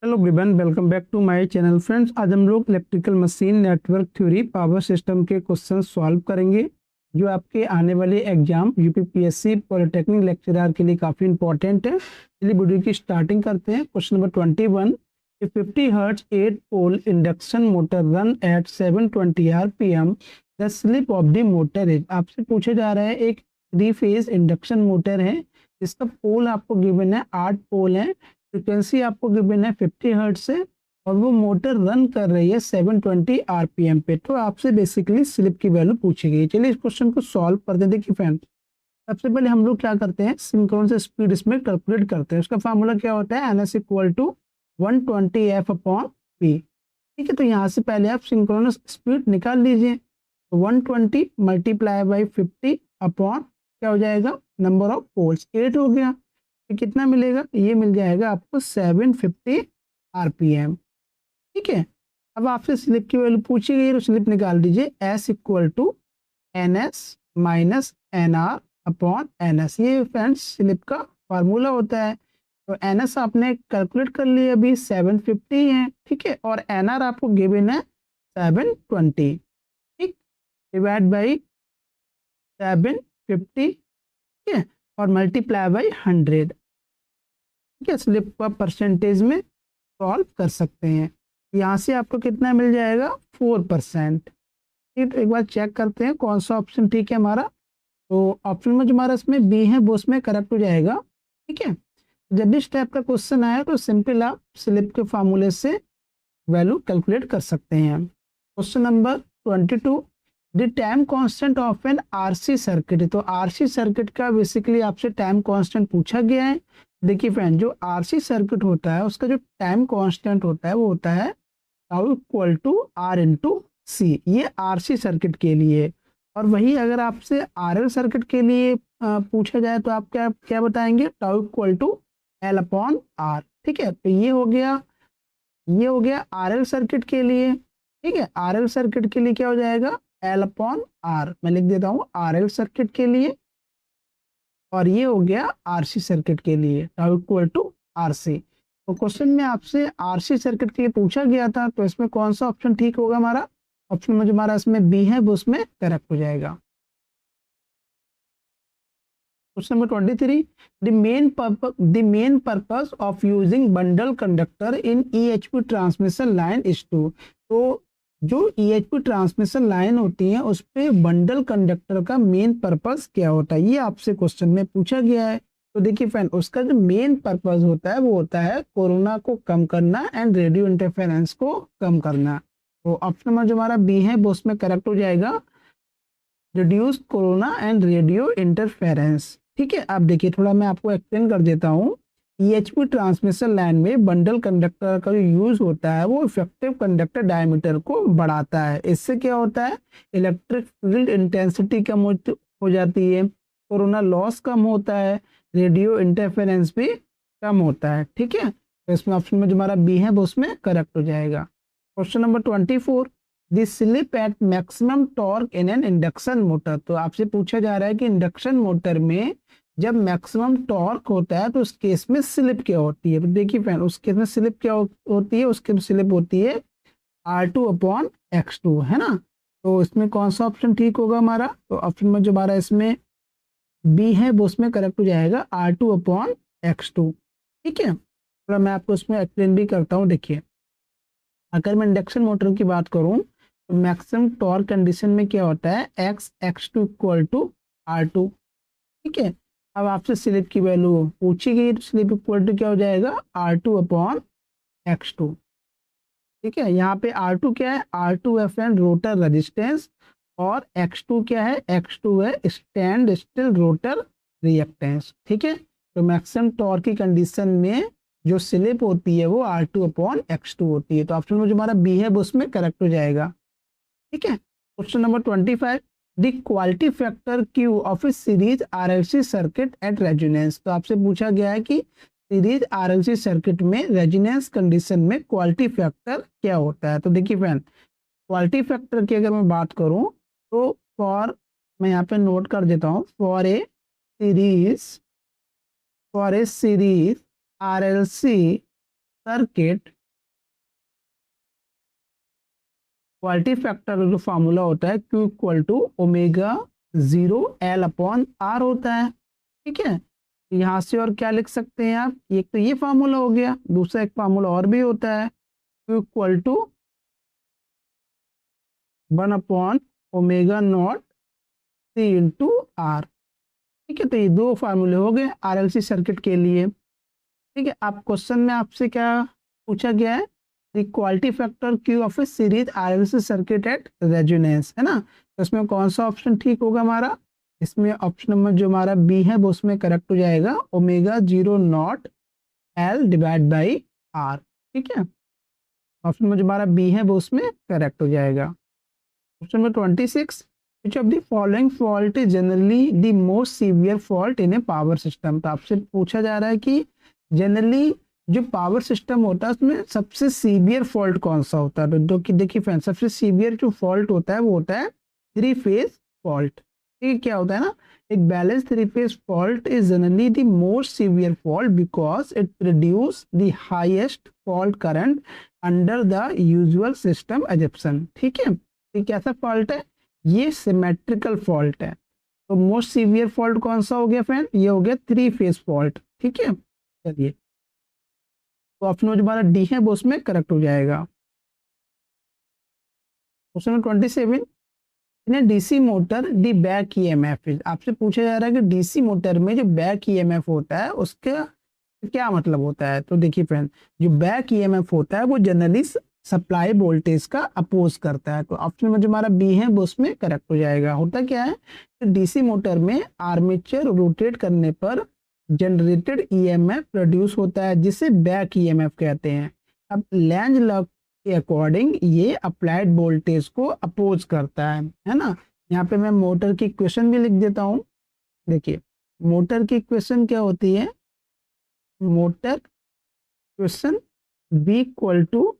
Hello everyone, welcome back to my channel friends. आज हम लोग electrical machine network theory power system के question solve करेंगे जो आपके आने वाले एग्जाम यूपीपीएससी पॉलिटेक्निक लेक्चरर के लिए काफ़ी इंपॉर्टेंट है। चलिए वीडियो की स्टार्टिंग करते हैं। Question number 21, 50 hertz 8 pole induction motor run at 720 RPM, the slip of the motor is. आपसे पूछा जा रहा है, एक 3 फेज इंडक्शन मोटर है जिसका पोल आपको गिवन है 8 पोल है, फ्रिक्वेंसी आपको गिवन है 50 हर्ट्ज से और वो मोटर रन कर रही है 720 आरपीएम पे। तो आपसे बेसिकली स्लिप की वैल्यू पूछी गई है। चलिए इस क्वेश्चन को सॉल्व करते हैं। देखिए फ्रेंड, सबसे पहले हम लोग क्या करते हैं, सिंक्रोनस स्पीड इसमें कैलकुलेट करते हैं। उसका फार्मूला क्या होता है, NS equal to 120 F upon P. ठीक है, तो यहाँ से पहले आप सिंक्रोनस स्पीड निकाल लीजिए। 120 मल्टीप्लाई बाई 50 अपॉन क्या हो जाएगा, नंबर ऑफ पोल्स 8 हो गया। तो कितना मिलेगा, ये मिल जाएगा आपको 750 आरपीएम। ठीक है, अब आपसे स्लिप की वैल्यू पूछी गई तो स्लिप निकाल दीजिए। S equal to N S minus N R upon N S, ये फ्रेंड्स स्लिप का फार्मूला होता है। तो एन एस आपने कैलकुलेट कर लिया, अभी 750 है। ठीक है, और एन आर आपको गिवन है 720। ठीक, डिवाइड बाई 750, ठीक है, और मल्टीप्लाई बाई 100। ठीक है, स्लिप का परसेंटेज में सॉल्व कर सकते हैं। यहाँ से आपको कितना मिल जाएगा, 4%। ठीक, तो एक बार चेक करते हैं कौन सा ऑप्शन ठीक है हमारा। तो ऑप्शन में जो हमारा इसमें बी है वो उसमें करेक्ट हो जाएगा। ठीक है, जब भी इस टाइप का क्वेश्चन आया तो सिंपल आप स्लिप के फार्मूले से वैल्यू कैलकुलेट कर सकते हैं। Question number 22, the time constant of an RC circuit. तो आरसी सर्किट का बेसिकली आपसे टाइम कांस्टेंट पूछा गया है। देखिए फ्रेंड, जो आरसी सर्किट होता है उसका जो टाइम कांस्टेंट होता है वो होता है tau equal to R into C, ये आरसी सर्किट के लिए। और वही अगर आपसे आरएल सर्किट के लिए पूछा जाए तो आप क्या क्या बताएंगे, tau equal to L upon R. ठीक है, तो ये हो गया आरएल सर्किट के लिए। ठीक है, आरएल सर्किट के लिए क्या हो जाएगा, एल अपॉन आर। मैं लिख देता हूँ आरएल सर्किट के लिए, और ये हो गया आरसी सर्किट के लिए, टाउ इक्वल टू आरसी। तो क्वेश्चन में आपसे आरसी सर्किट के लिए पूछा गया था, तो इसमें कौन सा ऑप्शन ठीक होगा हमारा, ऑप्शन में जो हमारा इसमें बी है वो उसमें करेक्ट हो जाएगा। Question number 23, the main purpose of using bundle conductor in EHP transmission line is to. तो जो ईएचपी ट्रांसमिशन लाइन होती है उस पे बंडल कंडक्टर का मेन पर्पस क्या होता है, ये आपसे क्वेश्चन में पूछा गया है। तो देखिए फ्रेंड, उसका जो मेन पर्पस होता है वो होता है कोरोना को कम करना एंड रेडियो इंटरफेरेंस को कम करना। तो ऑप्शन नंबर जो हमारा बी है वो उसमें करेक्ट हो जाएगा, reduce corona and radio interference. ठीक है, अब देखिए थोड़ा मैं आपको एक्सप्लेन कर देता हूँ। ईएचपी ट्रांसमिशन लाइन में बंडल कंडक्टर का जो यूज होता है वो इफेक्टिव कंडक्टर डायमीटर को बढ़ाता है। इससे क्या होता है, इलेक्ट्रिक फील्ड इंटेंसिटी कम हो जाती है, कोरोना लॉस कम होता है, रेडियो इंटरफेरेंस भी कम होता है। ठीक है, तो इसमें ऑप्शन में जो हमारा बी है वो उसमें करेक्ट हो जाएगा। Question number 24, the slip at maximum torque in an induction motor. तो आपसे पूछा जा रहा है कि इंडक्शन मोटर में जब मैक्सिमम टॉर्क होता है तो उस केस में स्लिप क्या होती है। तो देखिए फ्रेंड, उस केस में स्लिप क्या होती है, उसके स्लिप होती है R2 अपॉन X2, है ना। तो इसमें कौन सा ऑप्शन ठीक होगा हमारा, तो ऑप्शन में जो हमारा इसमें बी है वो उसमें करेक्ट हो जाएगा, R2 अपॉन X2। ठीक है, थोड़ा मैं आपको इसमें एक्सप्लेन भी करता हूँ। देखिए, अगर मैं इंडक्शन मोटर की बात करूं तो मैक्सिमम टॉर्क कंडीशन में क्या होता है, x2 इक्वल टू R2। ठीक है, अब आपसे स्लिप की वैल्यू पूछी गई तो स्लिप इक्वल टू क्या हो जाएगा, R2 अपॉन X2। ठीक है, यहाँ पे R2 क्या है, R2 है फ्रेंड रोटर रेजिस्टेंस, और X2 क्या है, X2 है स्टैंड स्टिल रोटर रिएक्टेंस। ठीक है, तो मैक्सिमम टॉर्क की कंडीशन में जो स्लिप होती है वो R2 अपॉन X2 होती है। तो ऑप्शन में जो हमारा बी है वो उसमें करेक्ट हो जाएगा। ठीक है, question number 25, the quality factor Q of A series RLC circuit at resonance. तो आपसे पूछा गया है कि सीरीज आरएलसी सर्किट में रेजोनेंस कंडीशन में क्वालिटी फैक्टर क्या होता है। तो देखिए फ्रेंड, क्वालिटी फैक्टर की अगर मैं बात करूं तो मैं यहाँ पे नोट कर देता हूँ, for a series RLC circuit quality factor का जो फार्मूला होता है Q equal to omega 0 L upon R होता है। ठीक है, यहाँ से और क्या लिख सकते हैं आप, एक तो ये फार्मूला हो गया, दूसरा एक फार्मूला और भी होता है Q equal to 1 upon omega naught C into R। ठीक है, तो ये दो फार्मूले हो गए RLC सर्किट के लिए। ठीक है, आप क्वेश्चन में आपसे क्या पूछा गया है, the quality factor Q of A series RLC circuit at resonance, है ना। तो इसमें कौन सा ऑप्शन ठीक होगा हमारा, इसमें ऑप्शन नंबर जो हमारा बी है वो उसमें करेक्ट हो जाएगा, omega 0 not L divide by R। ठीक है, ऑप्शन में जो हमारा बी है वो उसमें करेक्ट हो जाएगा। Option number 26, which of the following fault is generally the most severe fault in a power system। तो आपसे पूछा जा रहा है कि जनरली जो पावर सिस्टम होता है उसमें सबसे सीवियर फॉल्ट कौन सा होता है। तो देखिए फ्रेंड, सबसे सीवियर जो फॉल्ट होता है वो होता है 3 फेज फॉल्ट। ठीक है, क्या होता है ना, एक balance 3 phase fault is generally the most severe fault because it produce the highest fault current under the usual system assumption. ठीक है, ये कैसा फॉल्ट है, ये सिमेट्रिकल फॉल्ट है। तो मोस्ट सीवियर फॉल्ट कौन सा हो गया फ्रेंड, ये हो गया 3 फेज फॉल्ट। ठीक है, चलिए तो ऑप्शन जो हमारा डी है वो उसमें करेक्ट हो जाएगा। Question number 27, in A DC motor the back EMF is. आपसे पूछा जा रहा है कि डीसी मोटर में जो बैक ईएमएफ होता है उसका क्या मतलब होता है। तो देखिए फ्रेंड, जो बैक ईएमएफ होता है वो जनरली सप्लाई वोल्टेज का अपोज करता है। तो ऑप्शन में जो हमारा बी है वो उसमें करेक्ट हो जाएगा। होता क्या है, तो डीसी मोटर में आर्मेचर रोटेट करने पर जनरेटेड ईएमएफ प्रोड्यूस होता है जिसे बैक ईएमएफ कहते हैं। अब लेंज लॉ के अकॉर्डिंग ये अप्लाइड वोल्टेज को अपोज करता है ना। यहाँ पे मैं मोटर की इक्वेशन भी लिख देता हूँ। देखिए मोटर की इक्वेशन क्या होती है, motor equation B equal to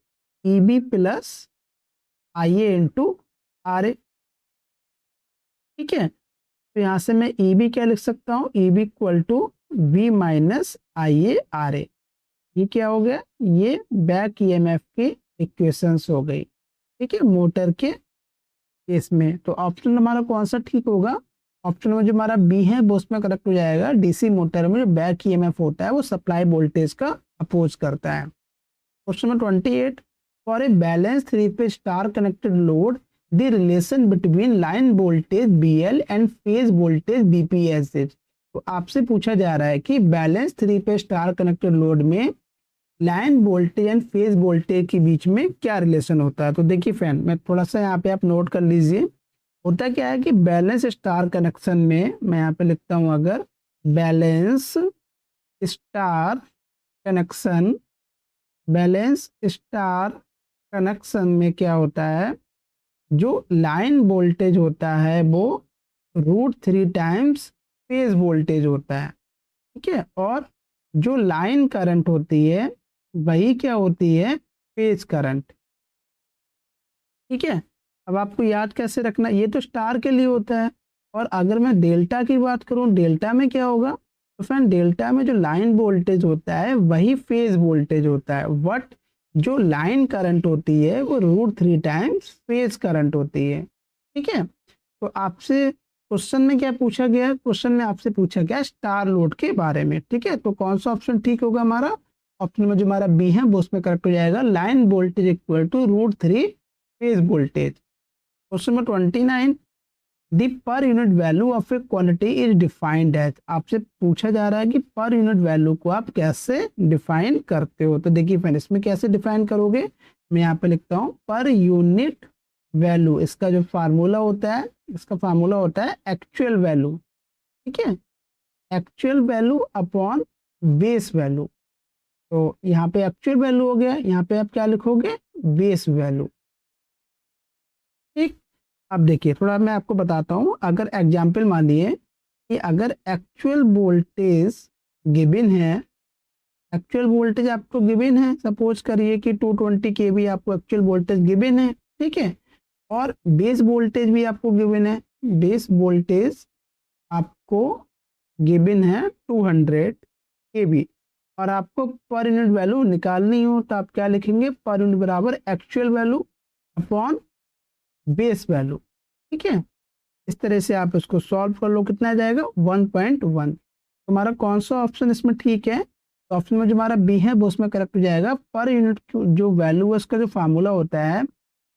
E B plus I A into R A. ठीक है, तो यहाँ से मैं ई बी क्या लिख सकता हूँ, E B equal to V minus I A R A. ये क्या हो गया, ये बैक ईएमएफ की इक्वेशंस हो गई। ठीक है, मोटर के केस में। तो ऑप्शन हमारा कौन सा ठीक होगा, ऑप्शन में जो हमारा बी है वो उसमें करेक्ट हो जाएगा। डीसी मोटर में जो बैक ईएमएफ होता है वो सप्लाई वोल्टेज का अपोज करता है। Question number 28, for a balance 3 phase star connected load the relation between line voltage BL and phase voltage BPS is. तो आपसे पूछा जा रहा है कि balance 3 phase star connected load में line voltage and phase voltage के बीच में क्या रिलेशन होता है। तो देखिए फ्रेंड, मैं थोड़ा सा यहाँ पे आप नोट कर लीजिए। होता क्या है कि बैलेंस स्टार कनेक्शन में मैं यहाँ पे लिखता हूँ, अगर balance star connection, balance star connection में क्या होता है, जो लाइन वोल्टेज होता है वो √3 टाइम्स फेज वोल्टेज होता है। ठीक है, और जो लाइन करंट होती है वही क्या होती है, फेज करंट। ठीक है, अब आपको याद कैसे रखना, ये तो स्टार के लिए होता है। और अगर मैं डेल्टा की बात करूं, डेल्टा में क्या होगा, तो फ्रेंड डेल्टा में जो लाइन वोल्टेज होता है वही फेज वोल्टेज होता है। बट जो लाइन करंट होती है वो √3 टाइम्स फेज करंट होती है। ठीक है, तो आपसे क्वेश्चन में क्या पूछा गया, क्वेश्चन में आपसे पूछा गया स्टार लोड के बारे में। ठीक है, तो कौन सा ऑप्शन ठीक होगा हमारा, ऑप्शन में जो हमारा बी है वो उसमें करेक्ट हो जाएगा, line voltage equal to √3 phase voltage. Question number 29, the per unit value of a quantity is defined as. आपसे पूछा जा रहा है कि पर यूनिट वैल्यू को आप कैसे डिफाइन करते हो। तो देखिए फ्रेंड, इसमें कैसे डिफाइन करोगे, मैं यहाँ पे लिखता हूँ पर यूनिट वैल्यू, इसका जो फार्मूला होता है, इसका फार्मूला होता है एक्चुअल वैल्यू। ठीक है, actual value upon base value. तो यहाँ पे एक्चुअल वैल्यू हो गया, यहाँ पे आप क्या लिखोगे, बेस वैल्यू। ठीक, अब देखिए थोड़ा मैं आपको बताता हूँ। अगर एग्जाम्पल मानिए कि अगर एक्चुअल वोल्टेज गिवन है, एक्चुअल वोल्टेज आपको गिवन है, सपोज करिए कि 220 kV आपको एक्चुअल वोल्टेज गिवन है। ठीक है, और बेस वोल्टेज भी आपको गिवन है, बेस वोल्टेज आपको गिवन है 200 kV, और आपको पर यूनिट वैल्यू निकालनी हो तो आप क्या लिखेंगे, पर यूनिट बराबर actual value upon base value. ठीक है, इस तरह से आप इसको सॉल्व कर लो, कितना आ जाएगा 1.1। तुम्हारा कौन सा ऑप्शन इसमें ठीक है, तो ऑप्शन में जो हमारा बी है वो उसमें करेक्ट हो जाएगा। पर यूनिट जो वैल्यू है उसका जो फार्मूला होता है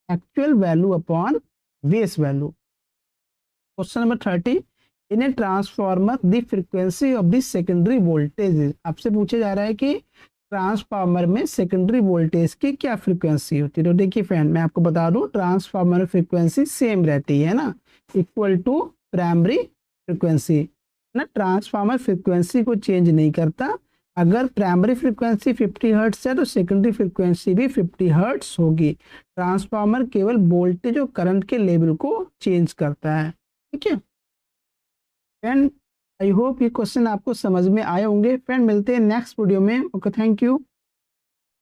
actual value upon base value. Question number 30, in a transformer the frequency of the secondary voltage, आपसे पूछा जा रहा है कि ट्रांसफार्मर में सेकेंडरी वोल्टेज की क्या फ्रीक्वेंसी होती है। तो देखिए फ्रेंड, मैं आपको बता दूं, ट्रांसफार्मर फ्रीक्वेंसी सेम रहती है ना, इक्वल टू प्राइमरी फ्रीक्वेंसी ना। ट्रांसफार्मर फ्रीक्वेंसी को चेंज नहीं करता। अगर प्राइमरी फ्रीक्वेंसी 50 हर्ट्स है तो सेकेंडरी फ्रीक्वेंसी भी 50 हर्ट्स होगी। ट्रांसफार्मर केवल वोल्टेज और करंट के लेवल को चेंज करता है। ठीक है फ्रेंड, आई होप ये क्वेश्चन आपको समझ में आए होंगे। फ्रेंड मिलते हैं नेक्स्ट वीडियो में। Okay, thank you.